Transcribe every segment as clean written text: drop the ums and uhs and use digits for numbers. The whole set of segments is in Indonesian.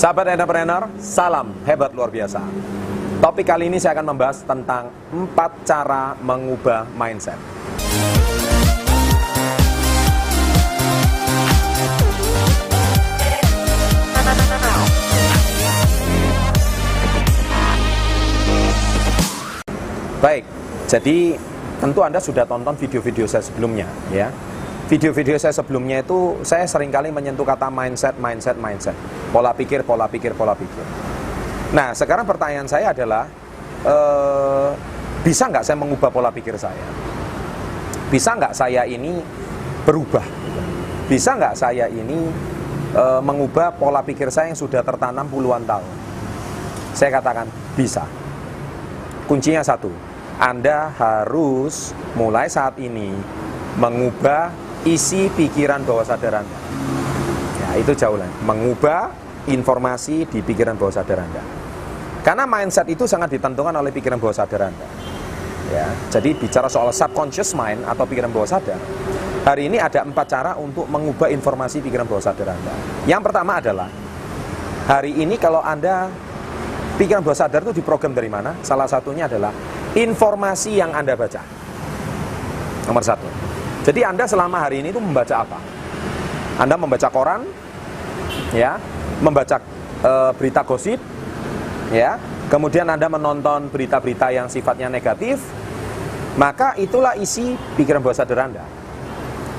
Sahabat entrepreneur, salam hebat luar biasa. Topik kali ini saya akan membahas tentang 4 cara mengubah mindset. Baik, jadi tentu Anda sudah tonton video-video saya sebelumnya, ya. Video-video saya sebelumnya itu saya seringkali menyentuh kata mindset. Pola pikir. Nah, sekarang pertanyaan saya adalah, bisa nggak saya mengubah pola pikir saya? Bisa nggak saya ini berubah? Bisa nggak saya ini mengubah pola pikir saya yang sudah tertanam puluhan tahun? Saya katakan bisa. Kuncinya satu, Anda harus mulai saat ini mengubah isi pikiran bawah sadar Anda. Ya, itu jauh lain. Mengubah informasi di pikiran bawah sadar Anda. Karena mindset itu sangat ditentukan oleh pikiran bawah sadar Anda. Ya, jadi bicara soal subconscious mind atau pikiran bawah sadar, hari ini ada 4 cara untuk mengubah informasi pikiran bawah sadar Anda. Yang pertama adalah, hari ini kalau Anda pikiran bawah sadar itu diprogram dari mana? Salah satunya adalah informasi yang Anda baca. Nomor 1. Jadi Anda selama hari ini itu membaca apa? Anda membaca koran, ya, membaca berita gosip, ya. Kemudian Anda menonton berita-berita yang sifatnya negatif, maka itulah isi pikiran bawah sadar Anda.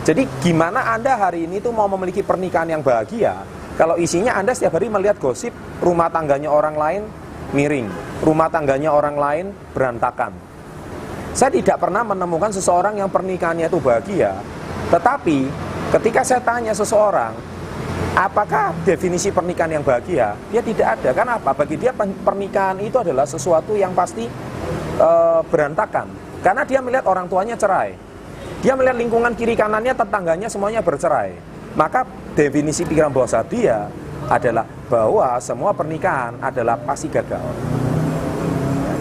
Jadi gimana Anda hari ini tuh mau memiliki pernikahan yang bahagia kalau isinya Anda setiap hari melihat gosip rumah tangganya orang lain miring, rumah tangganya orang lain berantakan. Saya tidak pernah menemukan seseorang yang pernikahannya itu bahagia. Tetapi ketika saya tanya seseorang, apakah definisi pernikahan yang bahagia? Dia tidak ada. Kenapa? Bagi dia pernikahan itu adalah sesuatu yang pasti berantakan. Karena dia melihat orang tuanya cerai. Dia melihat lingkungan kiri kanannya, tetangganya semuanya bercerai. Maka definisi pikiran bawah sadar dia adalah bahwa semua pernikahan adalah pasti gagal.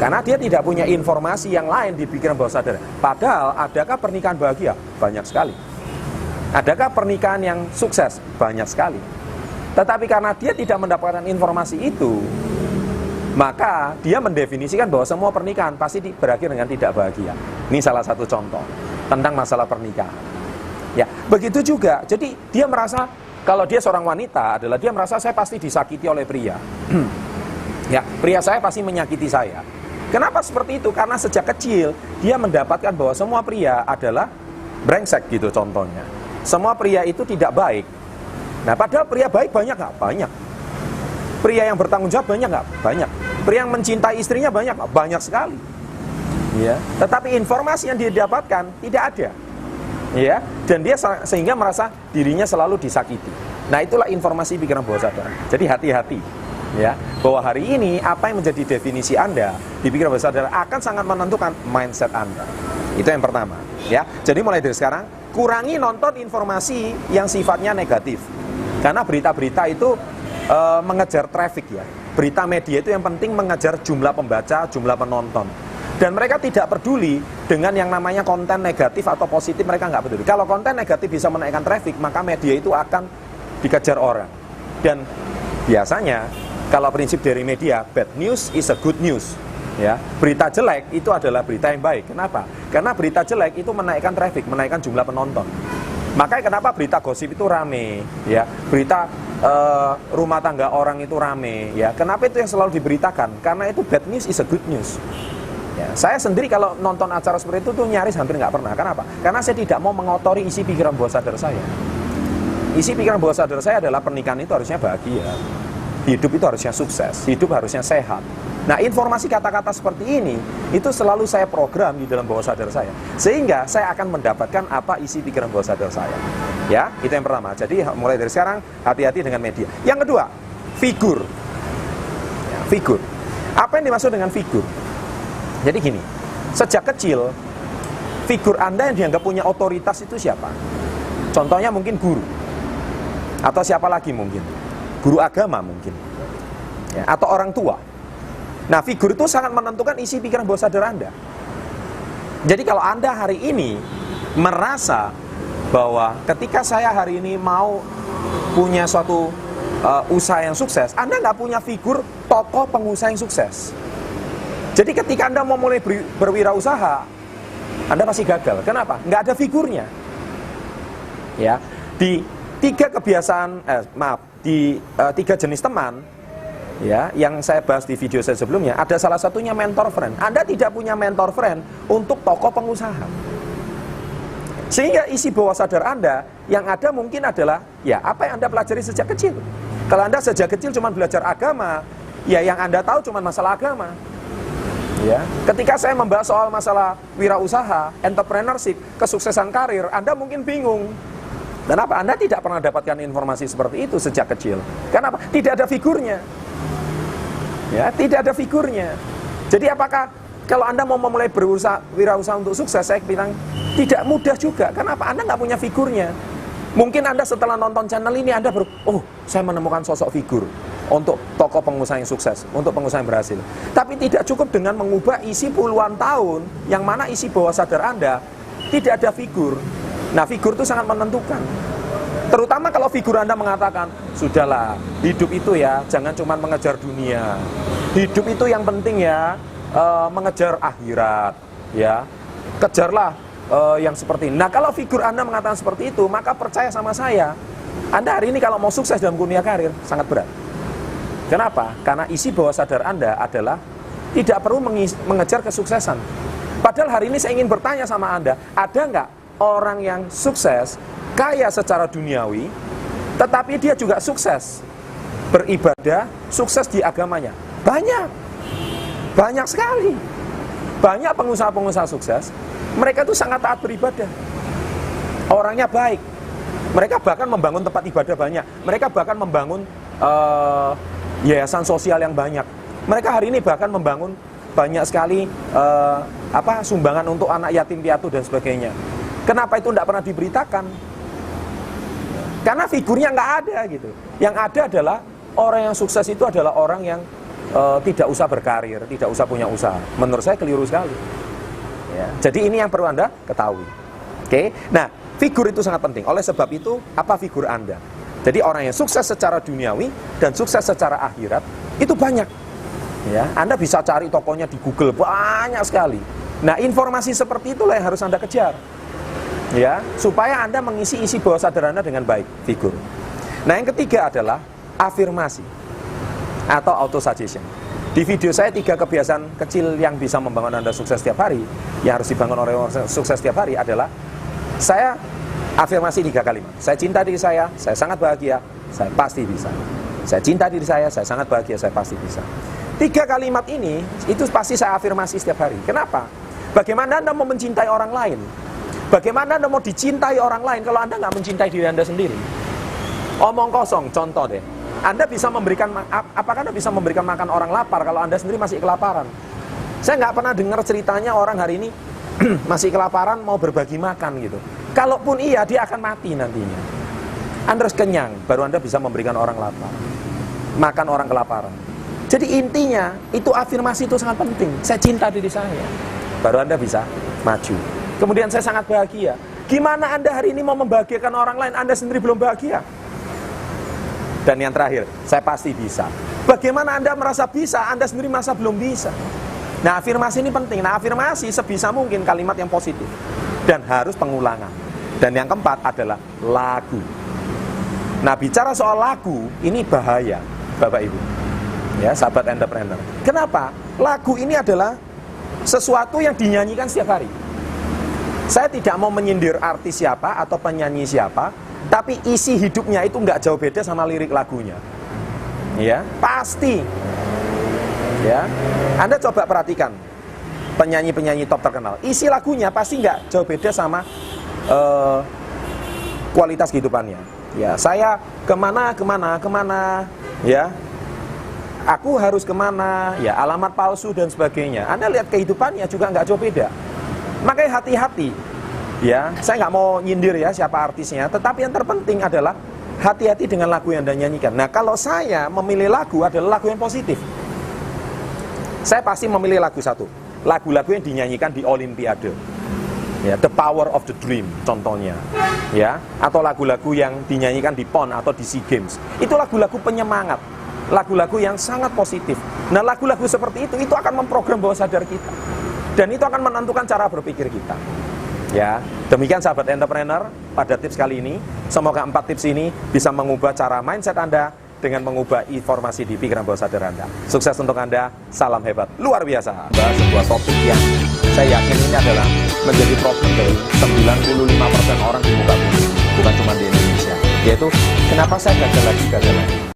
Karena dia tidak punya informasi yang lain di pikiran bawah sadar. Padahal adakah pernikahan bahagia? Banyak sekali. Adakah pernikahan yang sukses? Banyak sekali. Tetapi karena dia tidak mendapatkan informasi itu, maka dia mendefinisikan bahwa semua pernikahan pasti berakhir dengan tidak bahagia. Ini salah satu contoh tentang masalah pernikahan. Ya, begitu juga. Jadi dia merasa, kalau dia seorang wanita adalah dia merasa saya pasti disakiti oleh pria. Ya, pria saya pasti menyakiti saya. Kenapa seperti itu? Karena sejak kecil dia mendapatkan bahwa semua pria adalah brengsek gitu contohnya. Semua pria itu tidak baik. Nah, padahal pria baik banyak nggak? Banyak. Pria yang bertanggung jawab banyak nggak? Banyak. Pria yang mencintai istrinya banyak nggak? Banyak sekali. Ya. Tetapi informasi yang dia dapatkan tidak ada. Ya. Dan dia sehingga merasa dirinya selalu disakiti. Nah, itulah informasi pikiran bawah sadar. Jadi hati-hati. Ya, bahwa hari ini apa yang menjadi definisi Anda di pikiran bawah sadar akan sangat menentukan mindset Anda. Itu yang pertama, ya. Jadi mulai dari sekarang kurangi nonton informasi yang sifatnya negatif. Karena berita-berita itu mengejar traffic, ya. Berita media itu yang penting mengejar jumlah pembaca, jumlah penonton. Dan mereka tidak peduli dengan yang namanya konten negatif atau positif, mereka nggak peduli. Kalau konten negatif bisa menaikkan traffic, maka media itu akan dikejar orang. Dan biasanya kalau prinsip dari media, bad news is a good news. Ya, berita jelek itu adalah berita yang baik. Kenapa? Karena berita jelek itu menaikkan traffic, menaikkan jumlah penonton. Makanya kenapa berita gosip itu rame, ya. Berita rumah tangga orang itu rame, ya. Kenapa itu yang selalu diberitakan? Karena itu bad news is a good news. Ya, saya sendiri kalau nonton acara seperti itu tuh nyaris hampir nggak pernah. Kenapa? Karena saya tidak mau mengotori isi pikiran bawah sadar saya. Isi pikiran bawah sadar saya adalah pernikahan itu harusnya bahagia. Hidup itu harusnya sukses, hidup harusnya sehat. Nah, informasi kata-kata seperti ini, itu selalu saya program di dalam bawah sadar saya. Sehingga saya akan mendapatkan apa isi pikiran bawah sadar saya. Ya, itu yang pertama. Jadi mulai dari sekarang, hati-hati dengan media. Yang kedua, figur. Ya, figur. Apa yang dimaksud dengan figur? Jadi gini, sejak kecil, figur Anda yang dianggap punya otoritas itu siapa? Contohnya mungkin guru. Atau siapa lagi mungkin? Guru agama mungkin, ya, atau orang tua. Nah, figur itu sangat menentukan isi pikiran bawah sadar Anda. Jadi kalau Anda hari ini merasa bahwa ketika saya hari ini mau punya suatu usaha yang sukses, Anda nggak punya figur tokoh pengusaha yang sukses. Jadi ketika Anda mau mulai berwirausaha, Anda pasti gagal. Kenapa? Nggak ada figurnya. Ya, di tiga jenis teman, ya, yang saya bahas di video saya sebelumnya, ada salah satunya mentor friend. Anda tidak punya mentor friend untuk tokoh pengusaha. Sehingga isi bawah sadar Anda yang ada mungkin adalah ya apa yang Anda pelajari sejak kecil. Kalau Anda sejak kecil cuma belajar agama, ya yang Anda tahu cuma masalah agama. Ya, ketika saya membahas soal masalah wirausaha, entrepreneurship, kesuksesan karir, Anda mungkin bingung. Kenapa? Anda tidak pernah dapatkan informasi seperti itu sejak kecil. Kenapa? Tidak ada figurnya. Ya, tidak ada figurnya. Jadi apakah kalau Anda mau memulai wirausaha untuk sukses, saya bilang tidak mudah juga. Kenapa? Anda nggak punya figurnya. Mungkin Anda setelah nonton channel ini Anda saya menemukan sosok figur untuk tokoh pengusaha yang sukses, untuk pengusaha yang berhasil. Tapi tidak cukup dengan mengubah isi puluhan tahun, yang mana isi bawah sadar Anda tidak ada figur. Nah, figur itu sangat menentukan. Terutama kalau figur Anda mengatakan, sudahlah, hidup itu ya, jangan cuma mengejar dunia. Hidup itu yang penting ya, mengejar akhirat, ya. Kejarlah yang seperti ini. Nah, kalau figur Anda mengatakan seperti itu, maka percaya sama saya, Anda hari ini kalau mau sukses dalam dunia karir, sangat berat. Kenapa? Karena isi bawah sadar Anda adalah tidak perlu mengejar kesuksesan. Padahal hari ini saya ingin bertanya sama Anda, ada nggak orang yang sukses, kaya secara duniawi, tetapi dia juga sukses beribadah, sukses di agamanya? Banyak. Banyak sekali. Banyak pengusaha-pengusaha sukses, mereka itu sangat taat beribadah. Orangnya baik. Mereka bahkan membangun tempat ibadah banyak. Mereka bahkan membangun yayasan sosial yang banyak. Mereka hari ini bahkan membangun banyak sekali sumbangan untuk anak yatim piatu dan sebagainya. Kenapa itu tidak pernah diberitakan? Karena figurnya nggak ada gitu. Yang ada adalah orang yang sukses itu adalah orang yang tidak usah berkarir, tidak usah punya usaha. Menurut saya keliru sekali. Ya. Jadi ini yang perlu Anda ketahui. Oke. Nah, figur itu sangat penting. Oleh sebab itu, apa figur Anda? Jadi orang yang sukses secara duniawi dan sukses secara akhirat itu banyak. Ya, Anda bisa cari tokonya di Google, banyak sekali. Nah, informasi seperti itulah yang harus Anda kejar. Ya, supaya Anda mengisi isi bawah sadar Anda dengan baik, figur. Nah, yang ketiga adalah afirmasi atau auto-suggestion. Di video saya 3 kebiasaan kecil yang bisa membangun Anda sukses setiap hari, yang harus dibangun oleh orang sukses setiap hari adalah saya afirmasi 3 kalimat. Saya cinta diri saya sangat bahagia, saya pasti bisa. Saya cinta diri saya sangat bahagia, saya pasti bisa. 3 kalimat ini, itu pasti saya afirmasi setiap hari. Kenapa? Bagaimana Anda mau mencintai orang lain? Bagaimana Anda mau dicintai orang lain kalau Anda nggak mencintai diri Anda sendiri? Omong kosong, contoh deh. Anda bisa apakah Anda bisa memberikan makan orang lapar kalau Anda sendiri masih kelaparan? Saya nggak pernah dengar ceritanya orang hari ini masih kelaparan mau berbagi makan gitu. Kalaupun iya, dia akan mati nantinya. Anda harus kenyang, baru Anda bisa memberikan orang lapar, makan orang kelaparan. Jadi intinya, itu afirmasi itu sangat penting. Saya cinta diri saya, baru Anda bisa maju. Kemudian saya sangat bahagia. Gimana Anda hari ini mau membahagiakan orang lain, Anda sendiri belum bahagia? Dan yang terakhir, saya pasti bisa. Bagaimana Anda merasa bisa, Anda sendiri merasa belum bisa? Nah, afirmasi ini penting. Nah, afirmasi sebisa mungkin kalimat yang positif. Dan harus pengulangan. Dan yang keempat adalah lagu. Nah, bicara soal lagu, ini bahaya, Bapak Ibu. Ya, sahabat entrepreneur. Kenapa? Lagu ini adalah sesuatu yang dinyanyikan setiap hari. Saya tidak mau menyindir artis siapa atau penyanyi siapa, tapi isi hidupnya itu nggak jauh beda sama lirik lagunya. Ya, pasti. Ya, Anda coba perhatikan penyanyi-penyanyi top terkenal. Isi lagunya pasti nggak jauh beda sama kualitas kehidupannya. Ya, saya kemana, ya. Aku harus kemana, ya, alamat palsu dan sebagainya. Anda lihat kehidupannya juga nggak jauh beda. Makanya hati-hati. Ya, saya nggak mau nyindir ya siapa artisnya, tetapi yang terpenting adalah hati-hati dengan lagu yang Anda nyanyikan. Nah, kalau saya memilih lagu adalah lagu yang positif. Saya pasti memilih lagu satu, lagu-lagu yang dinyanyikan di Olimpiade. Ya, The Power of the Dream contohnya, ya, atau lagu-lagu yang dinyanyikan di PON atau di SEA Games. Itu lagu-lagu penyemangat, lagu-lagu yang sangat positif. Nah, lagu-lagu seperti itu akan memprogram bawah sadar kita, dan itu akan menentukan cara berpikir kita. Ya, demikian sahabat entrepreneur pada tips kali ini. Semoga 4 tips ini bisa mengubah cara mindset Anda dengan mengubah informasi di pikiran bawah sadar Anda. Sukses untuk Anda, salam hebat, luar biasa. Bahas sebuah topik yang saya yakin ini adalah menjadi problem dari 95% orang di muka bumi, bukan cuma di Indonesia, yaitu kenapa saya gagal lagi.